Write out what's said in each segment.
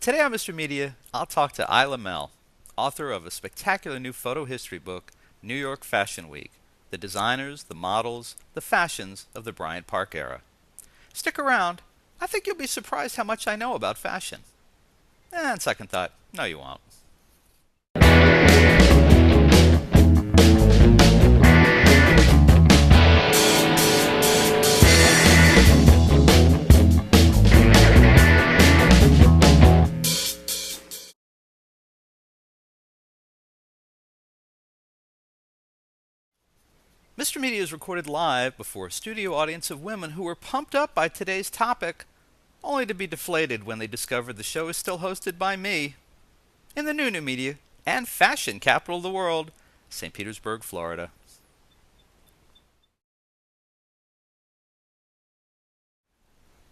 Today on Mr. Media, I'll talk to Eila Mell, author of a spectacular new photo history book, New York Fashion Week, the designers, the models, the fashions of the Bryant Park Era. Stick around. I think you'll be surprised how much I know about fashion. And second thought, no you won't. Mr. Media is recorded live before a studio audience of women who were pumped up by today's topic, only to be deflated when they discovered the show is still hosted by me, in the new media and fashion capital of the world, St. Petersburg, Florida.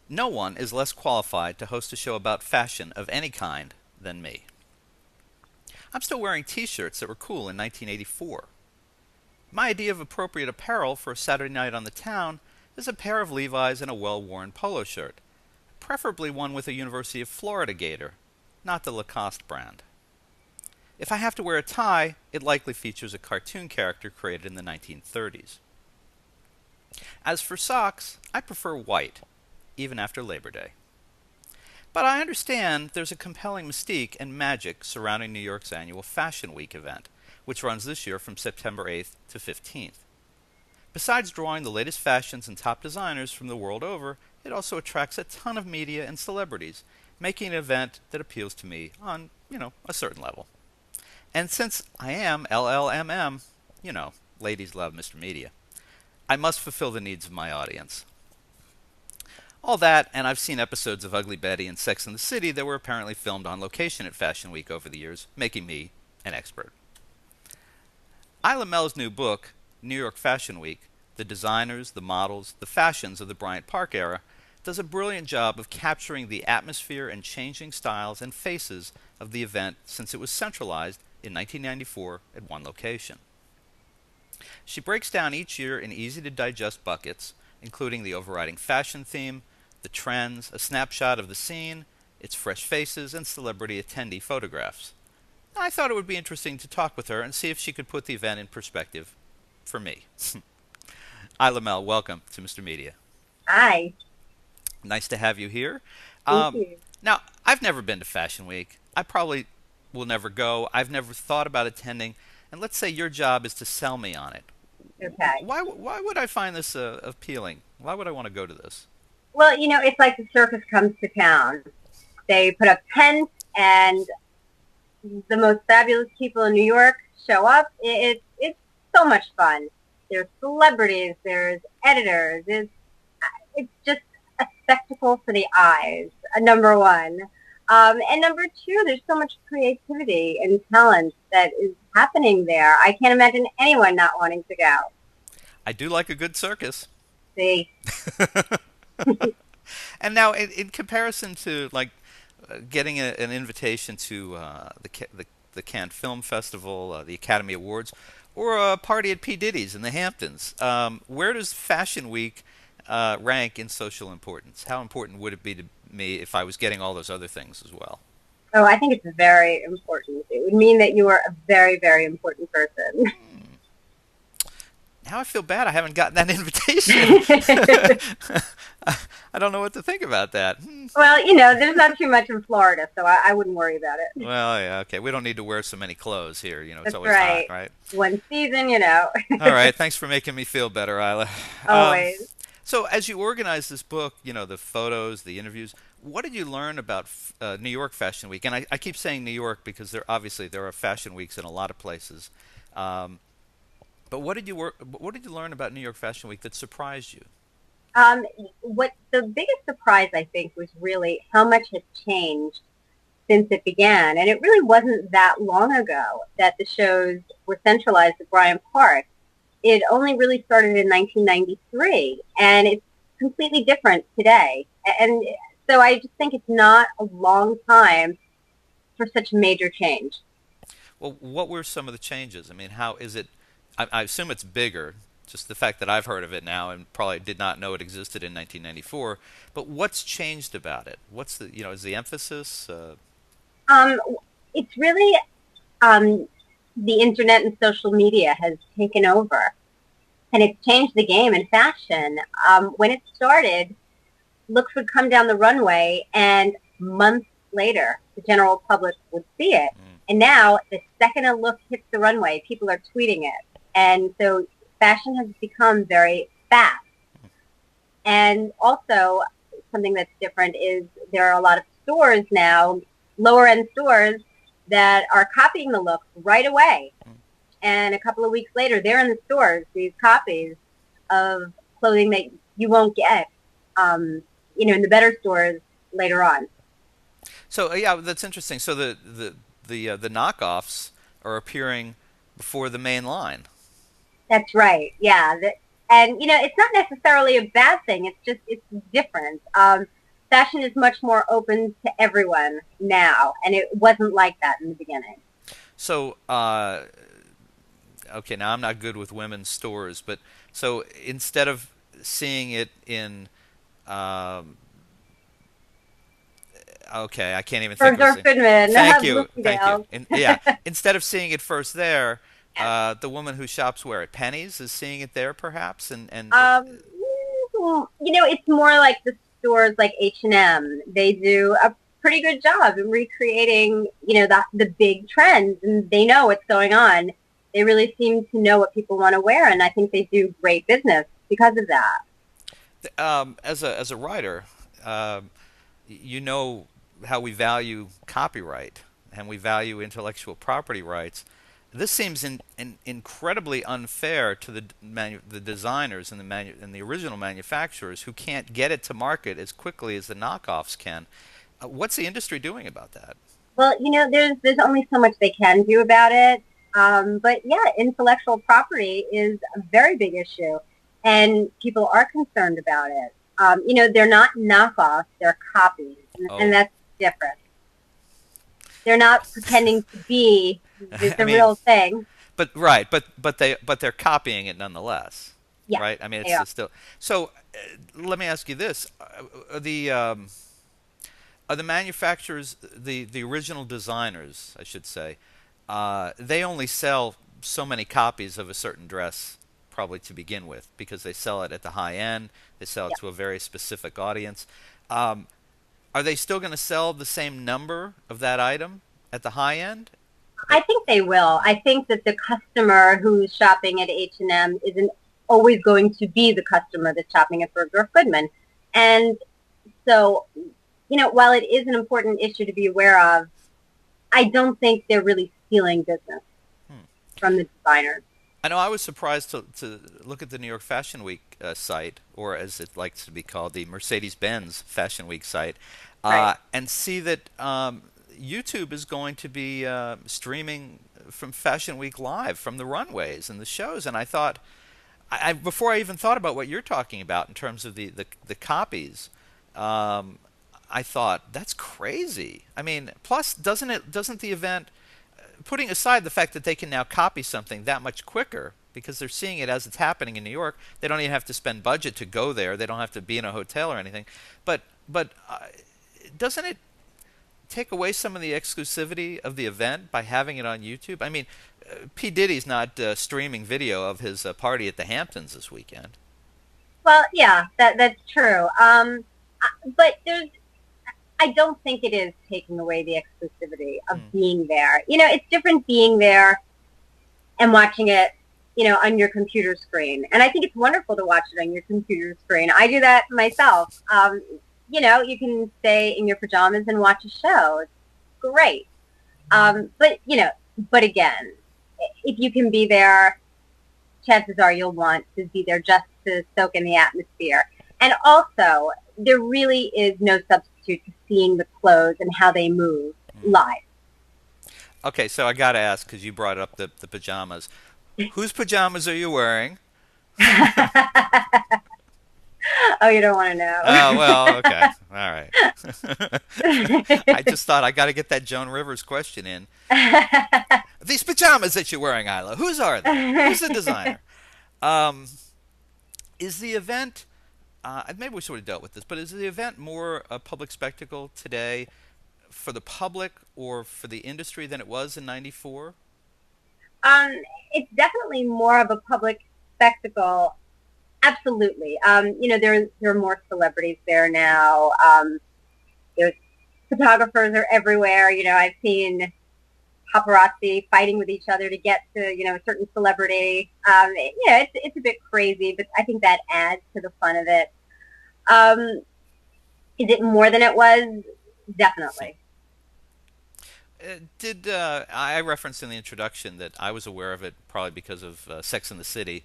No one is less qualified to host a show about fashion of any kind than me. I'm still wearing t-shirts that were cool in 1984. My idea of appropriate apparel for a Saturday night on the town is a pair of Levi's and a well-worn polo shirt, preferably one with a University of Florida gator, not the Lacoste brand. If I have to wear a tie, it likely features a cartoon character created in the 1930s. As for socks, I prefer white, even after Labor Day. But I understand there's a compelling mystique and magic surrounding New York's annual Fashion Week event, which runs this year from September 8th to 15th. Besides drawing the latest fashions and top designers from the world over, it also attracts a ton of media and celebrities, making an event that appeals to me on, a certain level. And since I am LLMM, ladies love Mr. Media, I must fulfill the needs of my audience. All that, and I've seen episodes of Ugly Betty and Sex and the City that were apparently filmed on location at Fashion Week over the years, making me an expert. Eila Mell's new book, New York Fashion Week, the designers, the models, the fashions of the Bryant Park Era, does a brilliant job of capturing the atmosphere and changing styles and faces of the event since it was centralized in 1994 at one location. She breaks down each year in easy-to-digest buckets, including the overriding fashion theme, the trends, a snapshot of the scene, its fresh faces, and celebrity attendee photographs. I thought it would be interesting to talk with her and see if she could put the event in perspective for me. Eila Mell, welcome to Mr. Media. Hi. Nice to have you here. Thank you. Now, I've never been to Fashion Week. I probably will never go. I've never thought about attending. And let's say your job is to sell me on it. Okay. Why would I find this appealing? Why would I want to go to this? Well, it's like the circus comes to town. They put up tents and the most fabulous people in New York show up. It's so much fun. There's celebrities, there's editors. It's just a spectacle for the eyes, number one. And number two, there's so much creativity and talent that is happening there. I can't imagine anyone not wanting to go. I do like a good circus. See? And now, in comparison to getting an invitation to the Cannes Film Festival, the Academy Awards, or a party at P. Diddy's in the Hamptons, where does Fashion Week rank in social importance? How important would it be to me if I was getting all those other things as well? Oh, I think it's very important. It would mean that you are a very, very important person. Now I feel bad I haven't gotten that invitation. I don't know what to think about that. Well, there's not too much in Florida, so I wouldn't worry about it. Well, yeah, okay. We don't need to wear so many clothes here. It's That's always right. hot, right? One season, All right. Thanks for making me feel better, Eila. Always. So as you organize this book, the photos, the interviews, what did you learn about New York Fashion Week? And I keep saying New York because there are fashion weeks in a lot of places. But what did you learn about New York Fashion Week that surprised you? What the biggest surprise, I think, was really how much has changed since it began. And it really wasn't that long ago that the shows were centralized at Bryant Park. It only really started in 1993, and it's completely different today. And so I just think it's not a long time for such major change. Well, what were some of the changes? I mean, how is it? I assume it's bigger. Just the fact that I've heard of it now and probably did not know it existed in 1994. But what's changed about it? What's is the emphasis? Um, it's really um, the internet and social media has taken over, and it's changed the game in fashion. When it started, looks would come down the runway, and months later, the general public would see it. Mm. And now, the second a look hits the runway, people are tweeting it. And so fashion has become very fast. And also, something that's different is there are a lot of stores now, lower end stores, that are copying the look right away. Mm. And a couple of weeks later, they're in the stores, these copies of clothing that you won't get, in the better stores later on. So yeah, that's interesting. So the knockoffs are appearing before the main line. That's right. Yeah. And, it's not necessarily a bad thing. It's different. Fashion is much more open to everyone now, and it wasn't like that in the beginning. So okay, now I'm not good with women's stores, but so instead of seeing it in um, okay, I can't even think of it. Bergdorf-Goodman, Thank you, thank you. Bloomingdale's. Yeah, instead of seeing it first there, the woman who shops where at Penny's is seeing it there, perhaps, and It's more like the stores like H&M. They do a pretty good job in recreating, the big trends, and they know what's going on. They really seem to know what people want to wear, and I think they do great business because of that. as a writer, you know how we value copyright and we value intellectual property rights. This seems incredibly unfair to the designers and and the original manufacturers who can't get it to market as quickly as the knockoffs can. What's the industry doing about that? Well, there's only so much they can do about it. But yeah, intellectual property is a very big issue, and people are concerned about it. They're not knockoffs; they're copies, Oh, and that's different. They're not pretending to be I the mean, real thing. but right, but they're copying it nonetheless, Yeah, right? I mean, they are. it's still. So, let me ask you this: are the manufacturers, the original designers, I should say, they only sell so many copies of a certain dress, probably to begin with, because they sell it at the high end. They sell it Yeah. to a very specific audience. Um, are they still going to sell the same number of that item at the high end? I think they will. I think that the customer who's shopping at H&M isn't always going to be the customer that's shopping at Bergdorf-Goodman. And so, while it is an important issue to be aware of, I don't think they're really stealing business Hmm. from the designers. I know I was surprised to look at the New York Fashion Week site, or as it likes to be called, the Mercedes-Benz Fashion Week site, Right. and see that YouTube is going to be streaming from Fashion Week live from the runways and the shows. And I thought, before I even thought about what you're talking about in terms of the copies, um, I thought that's crazy. I mean, plus doesn't the event, putting aside the fact that they can now copy something that much quicker because they're seeing it as it's happening in New York. They don't even have to spend budget to go there. They don't have to be in a hotel or anything. But doesn't it take away some of the exclusivity of the event by having it on YouTube? I mean, P. Diddy's not streaming video of his party at the Hamptons this weekend. Well, yeah, that's true. But I don't think it is taking away the exclusivity of Mm. being there. It's different being there and watching it, on your computer screen. And I think it's wonderful to watch it on your computer screen. I do that myself. You can stay in your pajamas and watch a show. It's great. But again, if you can be there, chances are you'll want to be there just to soak in the atmosphere. And also, there really is no substitute to seeing the clothes and how they move Mm. live. Okay, so I got to ask because you brought up the pajamas. Whose pajamas are you wearing? Oh, you don't want to know. Oh, well, okay. All right. I just thought I got to get that Joan Rivers question in. These pajamas that you're wearing, Isla, whose are they? Who's the designer? Um, is the event, maybe we sort of dealt with this, but is the event more a public spectacle today for the public or for the industry than it was in '94? Um, it's definitely more of a public spectacle. Absolutely. There are more celebrities there now. There's photographers are everywhere. I've seen paparazzi fighting with each other to get to, a certain celebrity. It's a bit crazy, but I think that adds to the fun of it. Is it more than it was? Definitely. I referenced in the introduction that I was aware of it probably because of Sex and the City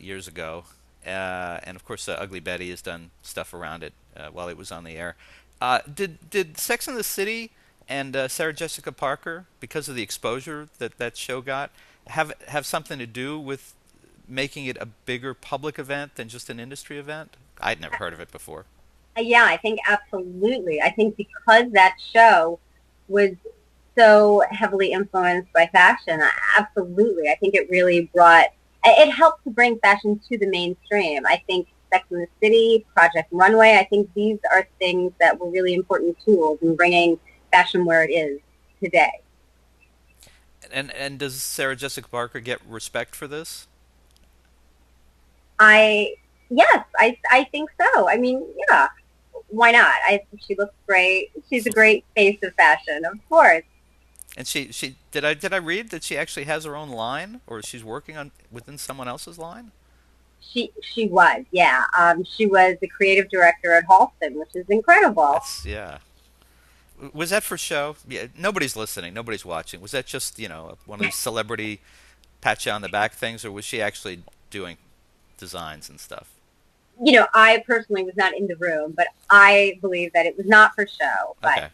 years ago, and of course Ugly Betty has done stuff around it while it was on the air. Did Sex and the City and Sarah Jessica Parker, because of the exposure that show got, have something to do with making it a bigger public event than just an industry event? I'd never heard of it before. Yeah, I think absolutely. I think because that show was so heavily influenced by fashion, absolutely. I think it helped to bring fashion to the mainstream. I think Sex and the City, Project Runway, I think these are things that were really important tools in bringing fashion where it is today. And does Sarah Jessica Parker get respect for this? Yes, I think so. I mean, yeah, why not? I think she looks great. She's a great face of fashion, of course. And she did I read that she actually has her own line, or she's working on within someone else's line? She was, yeah. She was the creative director at Halston, which is incredible. Yeah. Was that for show? Yeah, nobody's listening, nobody's watching. Was that just, one of these celebrity pat you on the back things, or was she actually doing designs and stuff? I personally was not in the room, but I believe that it was not for show. But, okay.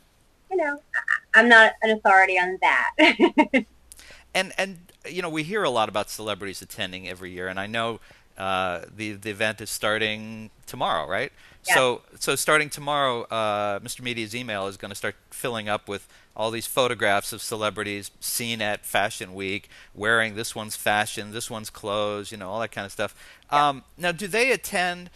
I'm not an authority on that. And we hear a lot about celebrities attending every year, and I know the event is starting tomorrow, right? Yeah. So starting tomorrow, Mr. Media's email is going to start filling up with all these photographs of celebrities seen at Fashion Week, wearing this one's fashion, this one's clothes, all that kind of stuff. Yeah. Now, do they attend,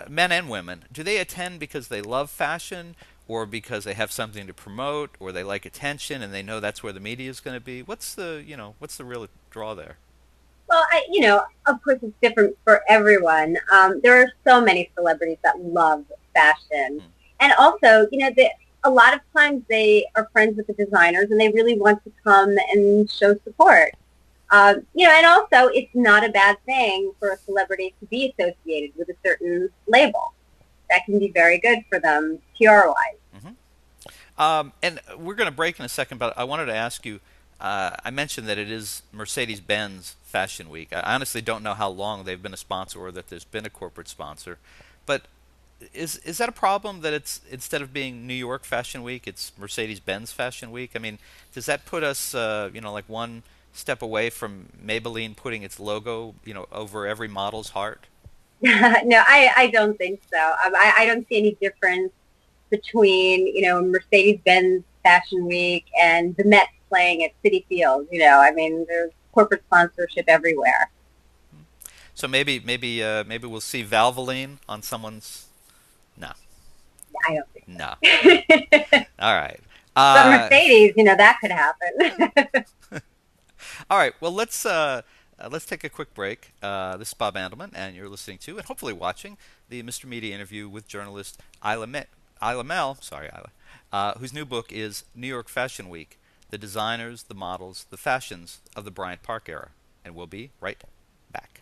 men and women, do they attend because they love fashion, or because they have something to promote, or they like attention and they know that's where the media is going to be? What's the real draw there? Well, of course it's different for everyone. There are so many celebrities that love fashion. And also, a lot of times they are friends with the designers and they really want to come and show support. And also it's not a bad thing for a celebrity to be associated with a certain label. That can be very good for them PR-wise. And we're going to break in a second, but I wanted to ask you, I mentioned that it is Mercedes-Benz Fashion Week. I honestly don't know how long they've been a sponsor or that there's been a corporate sponsor, but is that a problem that it's, instead of being New York Fashion Week, it's Mercedes-Benz Fashion Week? I mean, does that put us, like one step away from Maybelline putting its logo, over every model's heart? No, I don't think so. I don't see any difference between, Mercedes-Benz Fashion Week and the Mets playing at Citi Field. There's corporate sponsorship everywhere. So maybe we'll see Valvoline on someone's. No, I don't think. No. All right. But Mercedes, that could happen. All right. Well, let's take a quick break. This is Bob Andelman, and you're listening to and hopefully watching the Mr. Media interview with journalist Eila Mell, whose new book is New York Fashion Week: The Designers, the Models, the Fashions of the Bryant Park Era. And we'll be right back.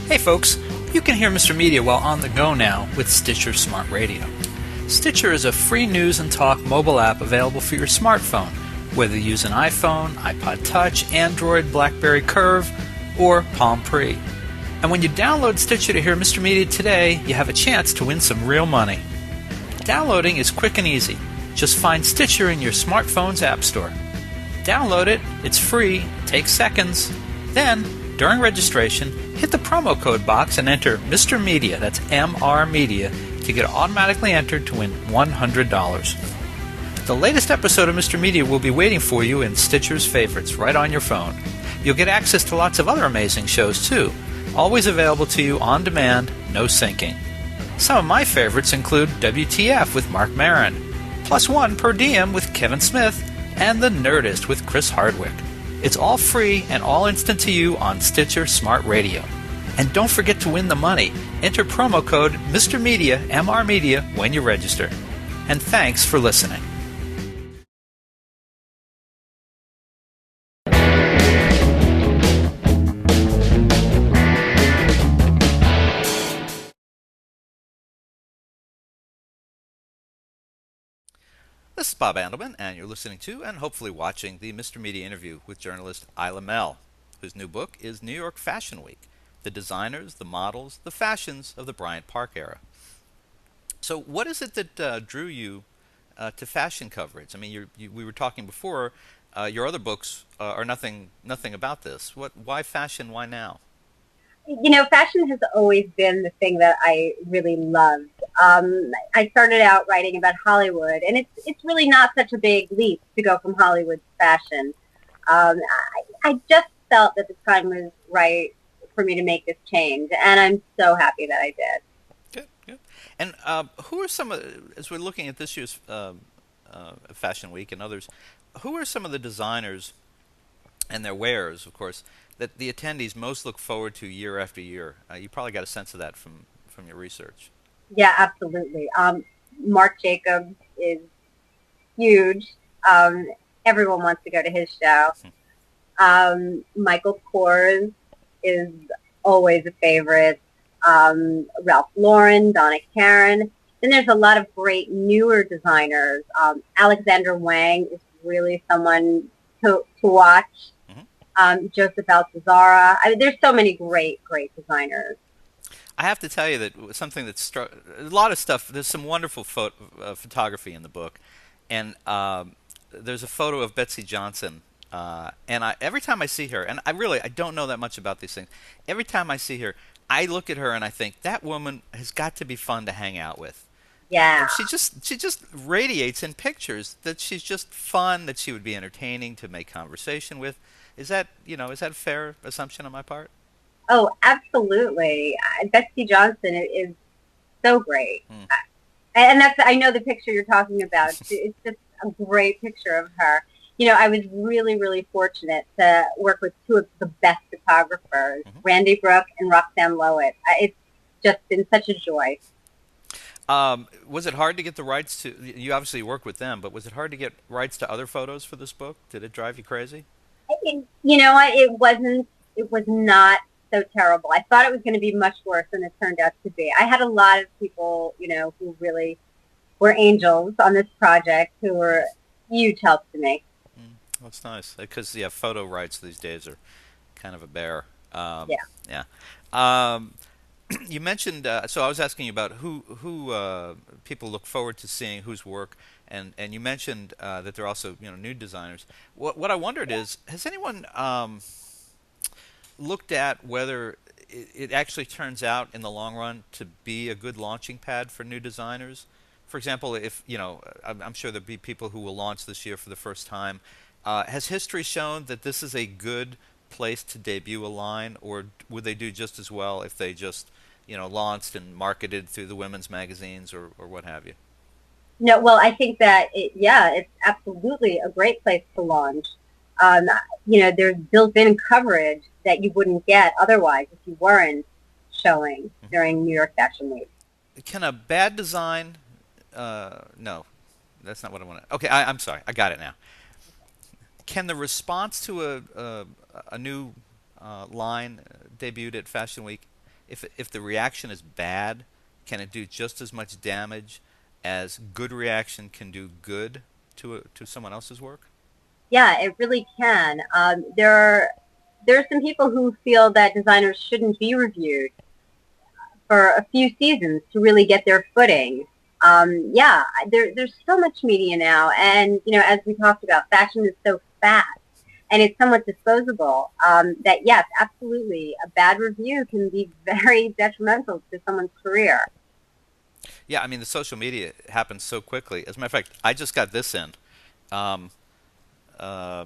Hey folks, you can hear Mr. Media while on the go now with Stitcher Smart Radio. Stitcher is a free news and talk mobile app available for your smartphone, whether you use an iPhone, iPod Touch, Android, BlackBerry Curve, or Palm Pre. And when you download Stitcher to hear Mr. Media today, you have a chance to win some real money. Downloading is quick and easy. Just find Stitcher in your smartphone's app store. Download it, it's free, takes seconds. Then, during registration, hit the promo code box and enter Mr. Media, that's MR Media, to get automatically entered to win $100. The latest episode of Mr. Media will be waiting for you in Stitcher's Favorites right on your phone. You'll get access to lots of other amazing shows, too, always available to you on demand, no syncing. Some of my favorites include WTF with Mark Maron, Plus One Per Diem with Kevin Smith, and The Nerdist with Chris Hardwick. It's all free and all instant to you on Stitcher Smart Radio. And don't forget to win the money. Enter promo code Mr. Media, MR Media, when you register. And thanks for listening. This is Bob Andelman, and you're listening to and hopefully watching the Mr. Media interview with journalist Eila Mell, whose new book is New York Fashion Week, the designers, the models, the fashions of the Bryant Park Era. So what is it that drew you to fashion coverage? I mean, we were talking before, your other books are nothing about this. Why fashion? Why now? You know, fashion has always been the thing that I really loved. I started out writing about Hollywood, and it's really not such a big leap to go from Hollywood to fashion. I just felt that the time was right for me to make this change, and I'm so happy that I did. Good. And who are some as we're looking at this year's Fashion Week and others, who are some of the designers and their wares, of course, that the attendees most look forward to year after year? You probably got a sense of that from your research. Yeah, absolutely. Marc Jacobs is huge. Everyone wants to go to his show. Michael Kors is always a favorite. Ralph Lauren, Donna Karan. Then there's a lot of great newer designers. Alexander Wang is really someone to watch. Joseph Altuzarra. I mean, there's so many great designers. I have to tell you that something that struck a lot of stuff. There's some wonderful photography in the book, and there's a photo of Betsy Johnson. And every time I see her, and I don't know that much about these things. Every time I see her, I look at her and I think that woman has got to be fun to hang out with. Yeah. And she just radiates in pictures that she's just fun, that she would be entertaining to make conversation with. Is that a fair assumption on my part? Oh, absolutely. Betsy Johnson is so great. And I know the picture you're talking about. It's just a great picture of her. You know, I was really fortunate to work with two of the best photographers, Randy Brooke and Roxanne Lowitt. It's just been such a joy. Was it hard to get the rights to, you obviously work with them, but was it hard to get rights to other photos for this book? Did it drive you crazy? You know what? It was not so terrible. I thought it was going to be much worse than it turned out to be. I had a lot of people, who really were angels on this project who were huge help to me. That's nice, because photo rights these days are kind of a bear. Yeah. You mentioned, so I was asking you about who people look forward to seeing, whose work, and you mentioned that there are also new designers. What I wondered is, has anyone looked at whether it actually turns out in the long run to be a good launching pad for new designers? For example, if I'm sure there'll be people who will launch this year for the first time. Has history shown that this is a good place to debut a line, or would they do just as well if they just launched and marketed through the women's magazines or what have you? No, well, I think that it's absolutely a great place to launch. There's built-in coverage that you wouldn't get otherwise if you weren't showing during New York Fashion Week. Can a bad design? No, that's not what I want to. Okay, I'm sorry, I got it now. Can the response to a new line debuted at Fashion Week, if the reaction is bad, can it do just as much damage as good reaction can do good to someone else's work? Yeah, it really can. There are some people who feel that designers shouldn't be reviewed for a few seasons to really get their footing. There's so much media now, and as we talked about, fashion is so fast and it's somewhat disposable. That yes, absolutely, a bad review can be very detrimental to someone's career. Yeah, I mean, the social media happens so quickly. As a matter of fact, I just got this in. Um, uh,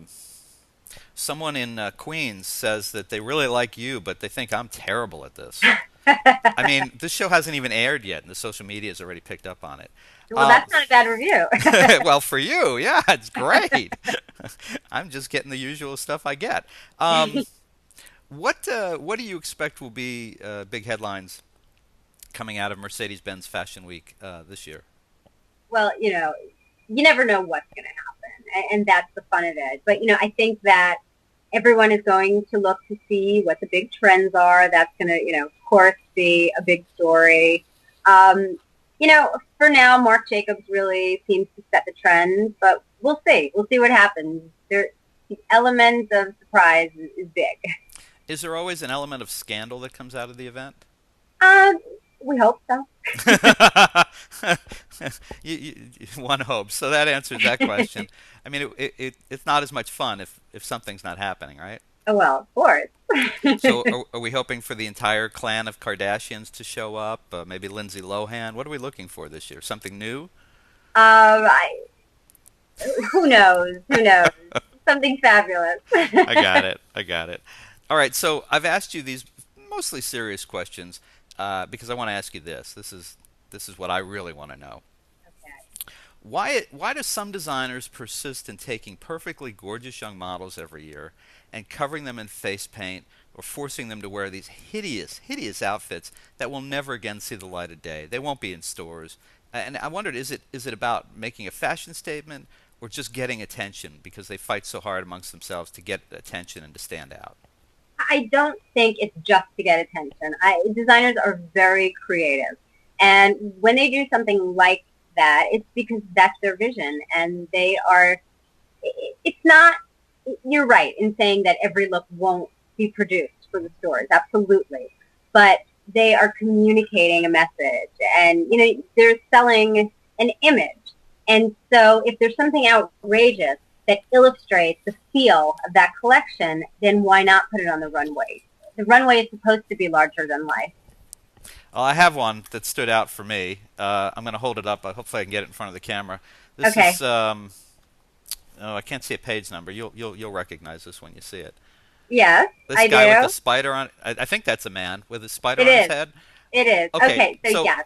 Someone in Queens says that they really like you, but they think I'm terrible at this. I mean, this show hasn't even aired yet, and the social media has already picked up on it. Well, Um, that's not a bad review. well, for you, yeah, it's great. I'm just getting the usual stuff I get. Um, what do you expect will be big headlines coming out of Mercedes-Benz Fashion Week this year? Well, you never know what's going to happen, and that's the fun of it. But I think that everyone is going to look to see what the big trends are. That's going to, of course, be a big story. Um, for now, Marc Jacobs really seems to set the trends, but we'll see. We'll see what happens. The element of surprise is big. Is there always an element of scandal that comes out of the event? Um, we hope so. One hopes. So that answers that question. I mean, it's not as much fun if something's not happening, right? Oh, well, of course. So are we hoping for the entire clan of Kardashians to show up? Maybe Lindsay Lohan? What are we looking for this year? Something new? I, who knows? Who knows? Something fabulous. I got it. I got it. All right. So I've asked you these mostly serious questions because I want to ask you this. This is what I really want to know. Okay. Why do some designers persist in taking perfectly gorgeous young models every year and covering them in face paint or forcing them to wear these hideous, hideous outfits that will never again see the light of day? They won't be in stores. And I wondered, is it about making a fashion statement or just getting attention because they fight so hard amongst themselves to get attention and to stand out? I don't think it's just to get attention. Designers are very creative. And when they do something like that, it's because that's their vision. And it's not, you're right in saying that every look won't be produced for the stores. Absolutely. But they are communicating a message and, they're selling an image. And so if there's something outrageous that illustrates the feel of that collection, then why not put it on the runway? The runway is supposed to be larger than life. Well, I have one that stood out for me. I'm going to hold it up. Hopefully, I can get it in front of the camera. This Okay. is oh, I can't see a page number. You'll recognize this when you see it. Yes, This I guy with do. the spider on. I think that's a man with a spider It on his is. head. It is. Okay, Okay, so yes.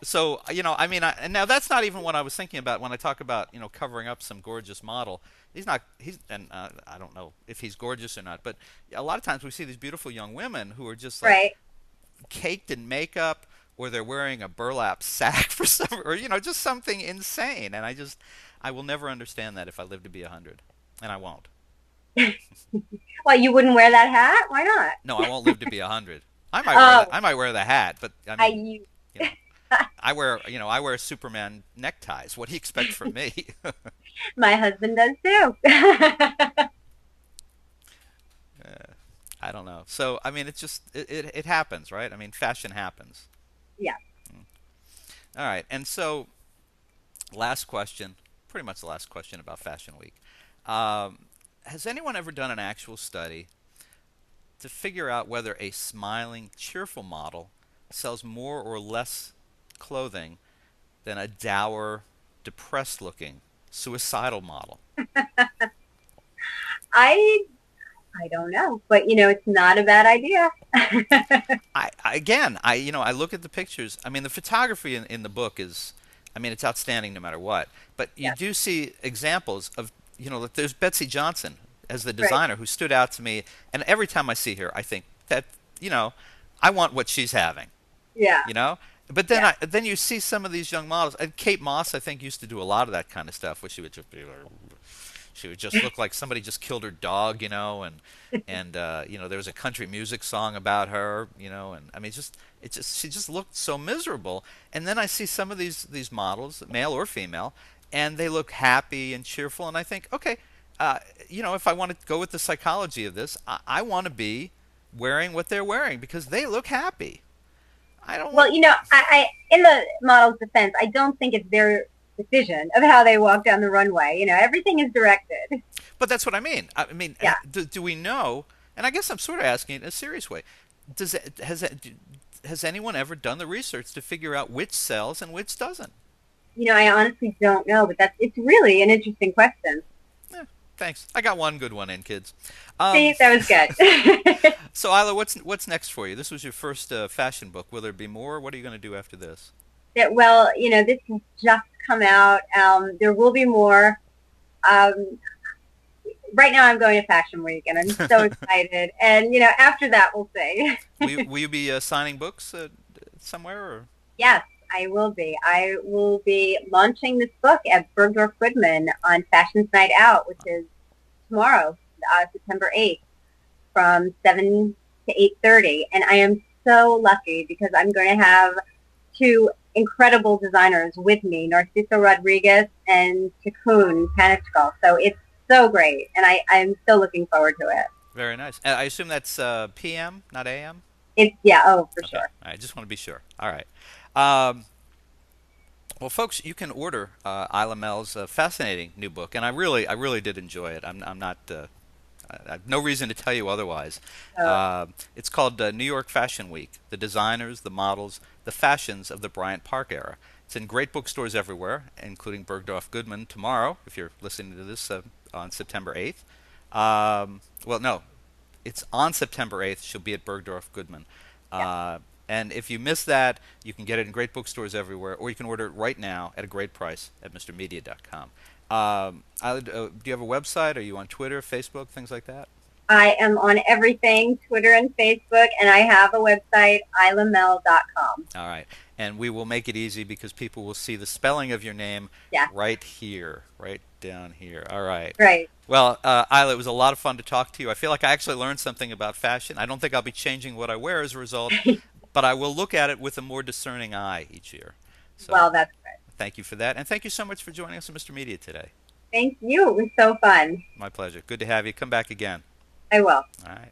I mean, and now that's not even what I was thinking about when I talk about covering up some gorgeous model. He's not. And I don't know if he's gorgeous or not, but a lot of times we see these beautiful young women who are just like Right. caked in makeup, or they're wearing a burlap sack for some, or just something insane. And I will never understand that if I live to be 100, and I won't. Well, you wouldn't wear that hat? Why not? No, I won't live to be 100. Oh, I might wear the hat, but I I, mean, you, you know, I wear Superman neckties. What do you expect from me? my husband does too. I don't know. So I mean, it happens, right? I mean, fashion happens. Yeah. All right, and so last question, pretty much the last question about Fashion Week. Has anyone ever done an actual study to figure out whether a smiling, cheerful model sells more or less clothing than a dour, depressed-looking, suicidal model? I I don't know, but it's not a bad idea. I look at the pictures. I mean, the photography in the book is, I mean, it's outstanding no matter what. But you Yes. do see examples of, like there's Betsy Johnson as the Right. designer who stood out to me, and every time I see her, I think that, I want what she's having, Yeah. you know. But then Yeah. then you see some of these young models, and Kate Moss, I think, used to do a lot of that kind of stuff, where she would just be like, she would just look like somebody just killed her dog, and there was a country music song about her, and I mean, she just looked so miserable. And then I see some of these models, male or female, and they look happy and cheerful, and I think, okay, if I want to go with the psychology of this, I want to be wearing what they're wearing because they look happy. I don't Well, want. I in the model's defense, I don't think it's their decision of how they walk down the runway. Everything is directed. But that's what I mean. I mean, Yeah. do we know? And I guess I'm sort of asking it in a serious way. Has anyone ever done the research to figure out which sells and which doesn't? I honestly don't know, but it's really an interesting question. Yeah, thanks. I got one good one in, kids. Um, See, that was good. so Isla, what's next for you? This was your first fashion book. Will there be more? What are you going to do after this? Well, this has just come out. There will be more. Um, right now I'm going to Fashion Week and I'm so excited. And, after that we'll see. Will you be signing books somewhere? Or? Yes, I will be. I will be launching this book at Bergdorf-Goodman on Fashion's Night Out, which is tomorrow, September 8th, from 7 to 8:30. And I am so lucky because I'm going to have two incredible designers with me, Narciso Rodriguez and Takun Panichkal. So it's so great, and I'm so looking forward to it. Very nice. I assume that's PM, not AM? It's, yeah, oh, for Okay. sure. I just want to be sure. All right. Um, well, folks, you can order Eila Mell's fascinating new book, and I really did enjoy it. I'm not, I have no reason to tell you otherwise. So, It's called New York Fashion Week: The Designers, the Models, the Fashions of the Bryant Park Era. It's in great bookstores everywhere, including Bergdorf-Goodman tomorrow, if you're listening to this on September 8th. Well, no, it's on September 8th. She'll be at Bergdorf-Goodman. yeah. Uh, and if you miss that, you can get it in great bookstores everywhere, or you can order it right now at a great price at MrMedia.com. Do you have a website? Are you on Twitter, Facebook, things like that? I am on everything, Twitter and Facebook, and I have a website, eilamell.com. All right. And we will make it easy because people will see the spelling of your name Yeah, right here, right down here. All right. great. Well, Isla, it was a lot of fun to talk to you. I feel like I actually learned something about fashion. I don't think I'll be changing what I wear as a result, but I will look at it with a more discerning eye each year. So Well, that's good. thank you for that. And thank you so much for joining us on Mr. Media today. Thank you. It was so fun. My pleasure. Good to have you. Come back again. I will. All right.